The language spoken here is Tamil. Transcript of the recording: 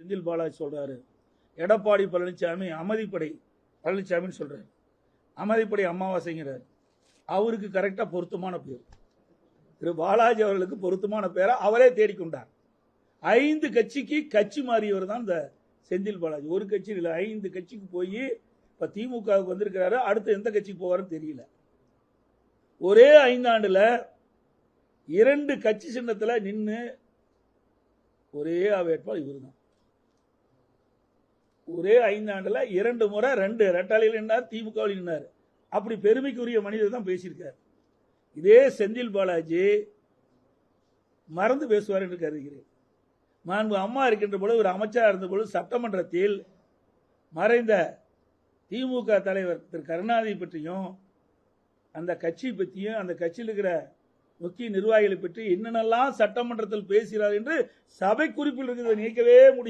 செந்தில் பாலாஜி சொல்றாரு, எடப்பாடி பழனிசாமி அமைதிப்படை பழனிசாமின்னு சொல்றாரு, அமைதிப்படை அமாவாசைங்கிறார். அவருக்கு கரெக்டா பொருத்தமான பேர். திரு பாலாஜி அவர்களுக்கு பொருத்தமான பேரை அவரே தேடிக்கொண்டார். 5 கட்சிக்கு கட்சி மாறியவர் தான் இந்த செந்தில் பாலாஜி. ஒரு கட்சி இல்லை, 5 கட்சிக்கு போய் இப்ப திமுகவுக்கு வந்திருக்கிறாரு. அடுத்து எந்த கட்சிக்கு போவாருன்னு தெரியல. ஒரே 5 ஆண்டுல 2 கட்சி சின்னத்துல நின்று ஒரே வேட்பாளர் இவர் தான். ஒரே 5 ஆண்டுல 2 முறை 2 ரெட்டாளியில் நின்றார், திமுகவில் நின்றார். அப்படி பெருமைக்குரிய மனிதர் தான் பேசியிருக்கார். இதே செந்தில் பாலாஜி மறந்து பேசுவார் என்று கருதுகிறேன். மாண்பு அம்மா இருக்கின்ற பொழுது ஒரு அமைச்சராக இருந்த பொழுது சட்டமன்றத்தில் மறைந்த திமுக தலைவர் திரு கருணாநிதி பற்றியும் அந்த கட்சி பற்றியும் அந்த கட்சியில் இருக்கிற முக்கிய நிர்வாகிகளை பற்றி என்னென்னலாம் சட்டமன்றத்தில் பேசுகிறார் என்று சபை குறிப்பில் இருக்கிறத நீக்கவே முடியாது.